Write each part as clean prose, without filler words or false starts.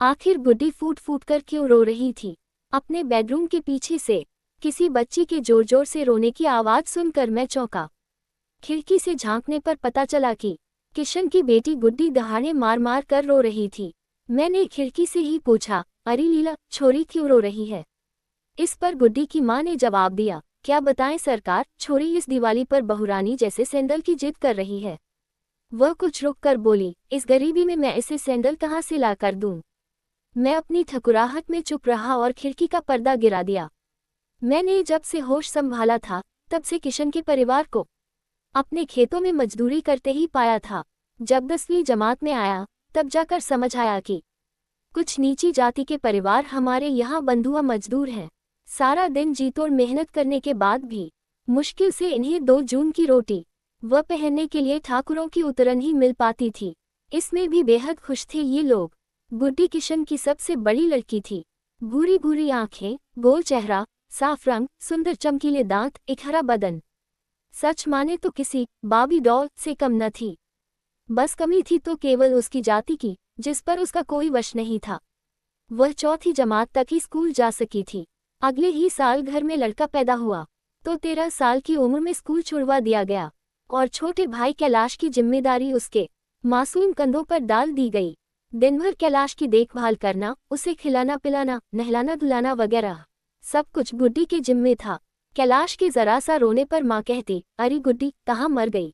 आखिर गुड्डी फूट फूट कर क्यों रो रही थी? अपने बेडरूम के पीछे से किसी बच्ची के जोर जोर से रोने की आवाज सुनकर मैं चौंका। खिड़की से झांकने पर पता चला कि किशन की बेटी गुड्डी दहाड़े मार मार कर रो रही थी। मैंने खिड़की से ही पूछा, अरे लीला, छोरी क्यों रो रही है? इस पर गुड्डी की मां ने जवाब दिया, क्या बताएं सरकार, छोरी इस दिवाली पर बहुरानी जैसे सैंडल की जिद कर रही है। वह कुछ रुक कर बोली, इस गरीबी में मैं इसे सैंडल कहाँ से ला कर दूं? मैं अपनी ठकुराहट में चुप रहा और खिड़की का पर्दा गिरा दिया। मैंने जब से होश संभाला था तब से किशन के परिवार को अपने खेतों में मजदूरी करते ही पाया था। जब 10वीं जमात में आया तब जाकर समझ आया कि कुछ नीची जाति के परिवार हमारे यहाँ बंधुआ मजदूर हैं। सारा दिन जी तोड़ मेहनत करने के बाद भी मुश्किल से इन्हें 2 जून की रोटी वह पहनने के लिए ठाकुरों की उतरन ही मिल पाती थी। इसमें भी बेहद खुश थे ये लोग। गुड्डी किशन की सबसे बड़ी लड़की थी। भूरी भूरी आंखें, गोल चेहरा, साफ रंग, सुंदर चमकीले दांत, एक हरा बदन। सच माने तो किसी बाबी डॉल से कम न थी। बस कमी थी तो केवल उसकी जाति की, जिस पर उसका कोई वश नहीं था। वह 4वीं जमात तक ही स्कूल जा सकी थी। अगले ही साल घर में लड़का पैदा हुआ तो 13 साल की उम्र में स्कूल छुड़वा दिया गया और छोटे भाई कैलाश की जिम्मेदारी उसके मासूम कंधों पर डाल दी गई। दिन भर कैलाश की देखभाल करना, उसे खिलाना पिलाना, नहलाना धुलाना वगैरह सब कुछ गुड्डी के जिम्मे था। कैलाश के जरा सा रोने पर माँ कहती, अरे गुड्डी कहाँ मर गई,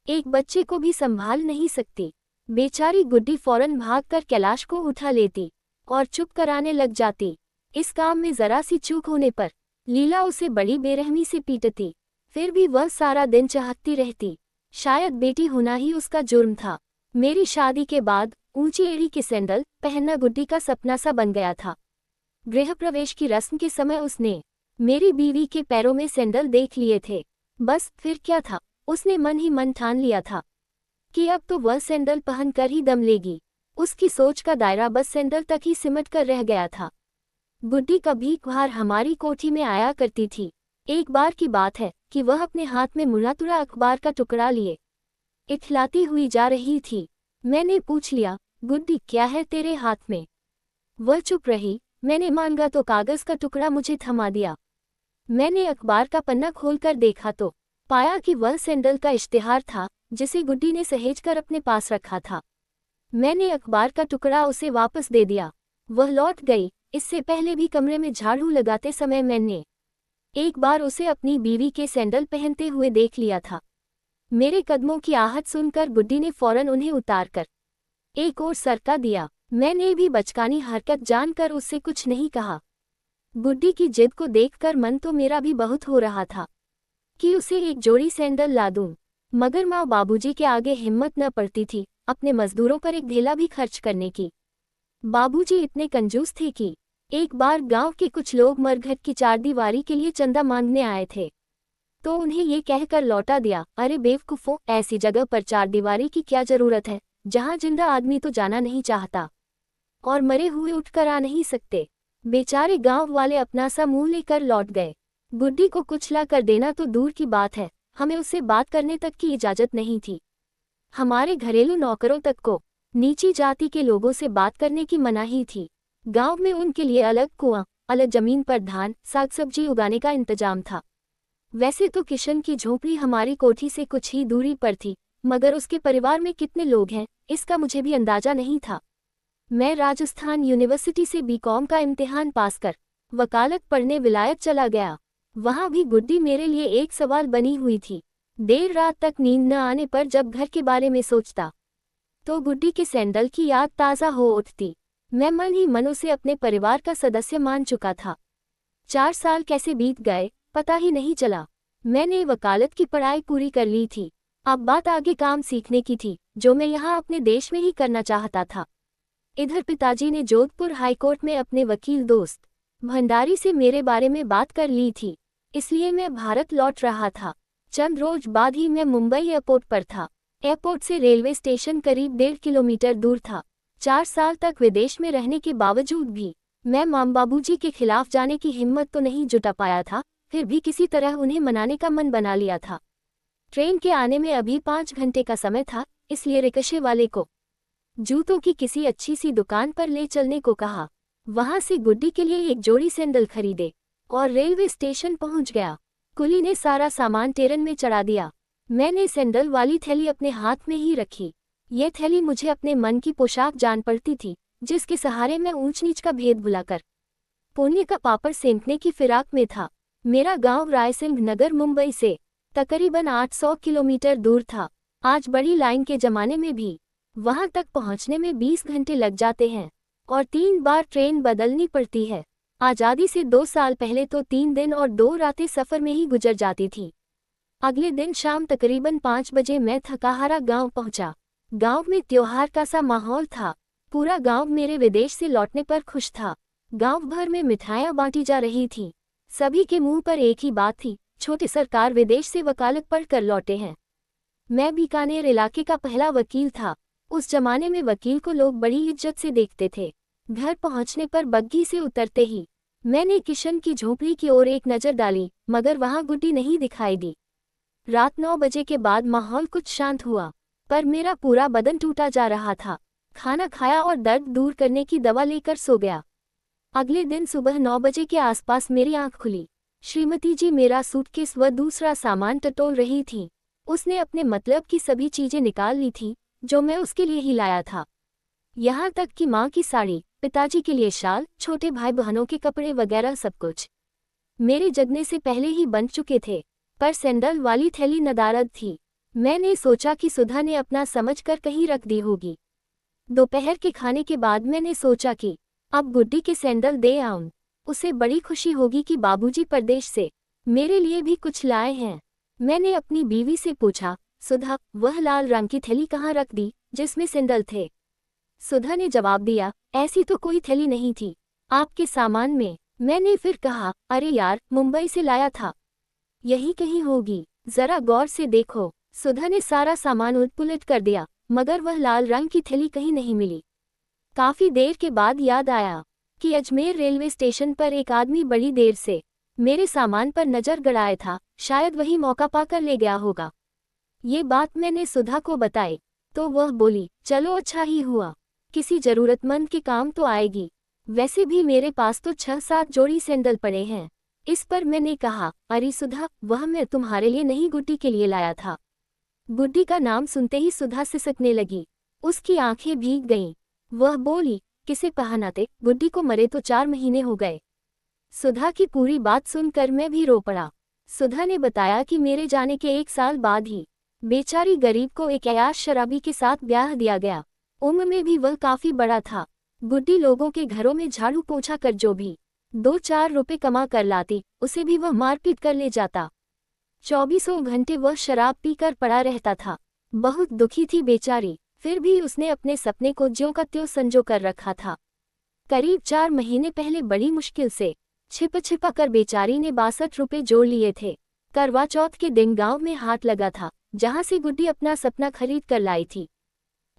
एक बच्चे को भी संभाल नहीं सकती। बेचारी गुड्डी फौरन भागकर कैलाश को उठा लेती और चुप कराने लग जाती। इस काम में जरा सी चूक होने पर लीला उसे बड़ी बेरहमी से पीटती। फिर भी वह सारा दिन चहकती रहती। शायद बेटी होना ही उसका जुर्म था। मेरी शादी के बाद ऊंची एड़ी के सैंडल पहनना गुड्डी का सपना सा बन गया था। गृह प्रवेश की रस्म के समय उसने मेरी बीवी के पैरों में सैंडल देख लिए थे। बस फिर क्या था, उसने मन ही मन ठान लिया था कि अब तो वह सैंडल पहनकर ही दम लेगी। उसकी सोच का दायरा बस सैंडल तक ही सिमट कर रह गया था। गुड्डी कभी कभार हमारी कोठी में आया करती थी। एक बार की बात है कि वह अपने हाथ में मुड़ातुड़ा अखबार का टुकड़ा लिए इठलाती हुई जा रही थी। मैंने पूछ लिया, गुड्डी क्या है तेरे हाथ में? वह चुप रही। मैंने मांगा तो कागज का टुकड़ा मुझे थमा दिया। मैंने अखबार का पन्ना खोलकर देखा तो पाया कि वह सैंडल का इश्तिहार था जिसे गुड्डी ने सहेजकर अपने पास रखा था। मैंने अखबार का टुकड़ा उसे वापस दे दिया। वह लौट गई। इससे पहले भी कमरे में झाड़ू लगाते समय मैंने एक बार उसे अपनी बीवी के सैंडल पहनते हुए देख लिया था। मेरे कदमों की आहट सुनकर गुड्डी ने फौरन उन्हें उतारकर एक ओर सरका दिया। मैंने भी बचकानी हरकत जानकर उससे कुछ नहीं कहा। गुड्डी की जिद को देखकर मन तो मेरा भी बहुत हो रहा था कि उसे एक जोड़ी सैंडल ला दूं, मगर माँ बाबूजी के आगे हिम्मत न पड़ती थी अपने मजदूरों पर एक ढेला भी खर्च करने की। बाबूजी इतने कंजूस थे कि एक बार गांव के कुछ लोग मरघट की चारदीवारी के लिए चंदा मांगने आए थे तो उन्हें ये कहकर लौटा दिया, अरे बेवकूफों, ऐसी जगह पर चारदीवारी की क्या जरूरत है जहां जिंदा आदमी तो जाना नहीं चाहता और मरे हुए उठकर आ नहीं सकते। बेचारे गांव वाले अपना सा मुंह लेकर लौट गए। गुड्डी को कुचला कर देना तो दूर की बात है, हमें उससे बात करने तक की इजाजत नहीं थी। हमारे घरेलू नौकरों तक को नीची जाति के लोगों से बात करने की मनाही थी। गांव में उनके लिए अलग कुआं, अलग जमीन पर धान साग सब्जी उगाने का इंतजाम था। वैसे तो किशन की झोंपड़ी हमारी कोठी से कुछ ही दूरी पर थी, मगर उसके परिवार में कितने लोग हैं इसका मुझे भी अंदाजा नहीं था। मैं राजस्थान यूनिवर्सिटी से बीकॉम का इम्तिहान पास कर वकालत पढ़ने विलायत चला गया। वहां भी गुड्डी मेरे लिए एक सवाल बनी हुई थी। देर रात तक नींद न आने पर जब घर के बारे में सोचता तो गुड्डी के सैंडल की याद ताज़ा हो उठती। मैं मन ही मन उसे अपने परिवार का सदस्य मान चुका था। 4 साल कैसे बीत गए पता ही नहीं चला। मैंने वकालत की पढ़ाई पूरी कर ली थी। अब बात आगे काम सीखने की थी जो मैं यहाँ अपने देश में ही करना चाहता था। इधर पिताजी ने जोधपुर हाईकोर्ट में अपने वकील दोस्त भंडारी से मेरे बारे में बात कर ली थी, इसलिए मैं भारत लौट रहा था। चंद रोज बाद ही मैं मुंबई एयरपोर्ट पर था। एयरपोर्ट से रेलवे स्टेशन करीब 1.5 किलोमीटर दूर था। 4 साल तक विदेश में रहने के बावजूद भी मैं माँ बाबूजी के खिलाफ जाने की हिम्मत तो नहीं जुटा पाया था, फिर भी किसी तरह उन्हें मनाने का मन बना लिया था। ट्रेन के आने में अभी 5 घंटे का समय था, इसलिए रिक्शे वाले को जूतों की किसी अच्छी सी दुकान पर ले चलने को कहा। वहां से गुड्डी के लिए एक जोड़ी सैंडल खरीदे और रेलवे स्टेशन पहुंच गया। कुली ने सारा सामान ट्रेन में चढ़ा दिया। मैंने सैंडल वाली थैली अपने हाथ में ही रखी। यह थैली मुझे अपने मन की पोशाक जान पड़ती थी, जिसके सहारे मैं ऊंच नीच का भेद भुलाकर पुण्य का पापड़ सेंकने की फिराक में था। मेरा गांव रायसिंह नगर मुंबई से तकरीबन 800 किलोमीटर दूर था। आज बड़ी लाइन के जमाने में भी वहां तक पहुंचने में 20 घंटे लग जाते हैं और 3 बार ट्रेन बदलनी पड़ती है। आज़ादी से 2 साल पहले तो 3 दिन और 2 रातें सफ़र में ही गुजर जाती थी। अगले दिन शाम तकरीबन 5 बजे मैं थकाहारा गांव पहुंचा। गांव में त्योहार का सा माहौल था। पूरा गांव मेरे विदेश से लौटने पर खुश था। गांव भर में मिठाइयां बांटी जा रही थीं। सभी के मुंह पर एक ही बात थी, छोटे सरकार विदेश से वकालत पढ़कर लौटे हैं। मैं बीकानेर इलाके का पहला वकील था। उस जमाने में वकील को लोग बड़ी इज्जत से देखते थे। घर पहुंचने पर बग्घी से उतरते ही मैंने किशन की झोपड़ी की ओर एक नज़र डाली, मगर वहां गुड्डी नहीं दिखाई दी। रात 9 बजे के बाद माहौल कुछ शांत हुआ, पर मेरा पूरा बदन टूटा जा रहा था। खाना खाया और दर्द दूर करने की दवा लेकर सो गया। अगले दिन सुबह 9 बजे के आसपास मेरी आंख खुली। श्रीमती जी मेरा सूटकेस व दूसरा सामान टटोल रही थी। उसने अपने मतलब की सभी चीजें निकाल ली थी, जो मैं उसके लिए ही लाया था। यहाँ तक कि माँ की साड़ी, पिताजी के लिए शाल, छोटे भाई बहनों के कपड़े वगैरह सब कुछ मेरे जगने से पहले ही बन चुके थे। पर सैंडल वाली थैली नदारद थी। मैंने सोचा कि सुधा ने अपना समझकर कहीं रख दी होगी। दोपहर के खाने के बाद मैंने सोचा कि अब गुड्डी के सैंडल दे आऊं। उसे बड़ी खुशी होगी कि बाबूजी परदेश से मेरे लिए भी कुछ लाए हैं। मैंने अपनी बीवी से पूछा, सुधा, वह लाल रंग की थैली कहाँ रख दी जिसमें सैंडल थे? सुधा ने जवाब दिया, ऐसी तो कोई थैली नहीं थी, आपके सामान में। मैंने फिर कहा, अरे यार, मुंबई से लाया था, यही कहीं होगी, जरा गौर से देखो। सुधा ने सारा सामान उलट-पुलट कर दिया, मगर वह लाल रंग की थैली कहीं नहीं मिली। काफी देर के बाद याद आया कि अजमेर रेलवे स्टेशन पर एक आदमी बड़ी देर से मेरे सामान पर नजर गड़ाए था। शायद वही मौका पाकर ले गया होगा। ये बात मैंने सुधा को बताई तो वह बोली, चलो अच्छा ही हुआ, किसी जरूरतमंद के काम तो आएगी। वैसे भी मेरे पास तो 6-7 जोड़ी सैंडल पड़े हैं। इस पर मैंने कहा, अरे सुधा, वह मैं तुम्हारे लिए नहीं, गुड्डी के लिए लाया था। गुड्डी का नाम सुनते ही सुधा सिसकने लगी। उसकी आंखें भीग गईं। वह बोली, किसे पहनाते? गुड्डी को मरे तो 4 महीने हो गए। सुधा की पूरी बात सुनकर मैं भी रो पड़ा। सुधा ने बताया कि मेरे जाने के 1 साल बाद ही बेचारी गरीब को एक अयाश शराबी के साथ ब्याह दिया गया। उम्र में भी वह काफी बड़ा था। गुड्डी लोगों के घरों में झाड़ू पोछा कर जो भी 2-4 रुपए कमा कर लाती, उसे भी वह मारपीट कर ले जाता। 24 घंटे वह शराब पीकर पड़ा रहता था। बहुत दुखी थी बेचारी, फिर भी उसने अपने सपने को ज्यों का त्यों संजो कर रखा था। करीब 4 महीने पहले बड़ी मुश्किल से छिपा कर बेचारी ने 62 रुपए जोड़ लिए थे। करवा चौथ के दिन गांव में हाट लगा था, जहां से गुड्डी अपना सपना खरीद कर लाई थी।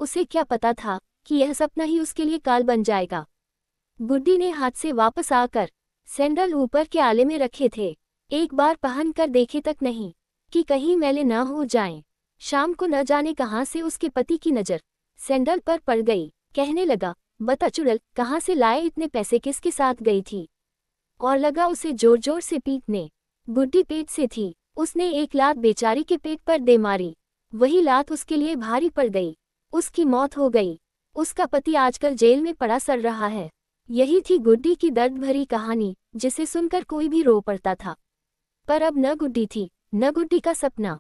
उसे क्या पता था कि यह सपना ही उसके लिए काल बन जाएगा। गुड्डी ने हाथ से वापस आकर सैंडल ऊपर के आले में रखे थे। एक बार पहन कर देखे तक नहीं कि कहीं मैले न हो जाएं। शाम को न जाने कहां से उसके पति की नज़र सैंडल पर पड़ गई। कहने लगा, बता चुड़ैल, कहां से लाए इतने पैसे, किसके साथ गई थी? और लगा उसे जोर जोर से पीटने। गुड्डी पेट से थी। उसने एक लात बेचारी के पेट पर दे मारी। वही लात उसके लिए भारी पड़ गई। उसकी मौत हो गई। उसका पति आजकल जेल में पड़ा सड़ रहा है। यही थी गुड्डी की दर्द भरी कहानी, जिसे सुनकर कोई भी रो पड़ता था। पर अब न गुड्डी थी, न गुड्डी का सपना।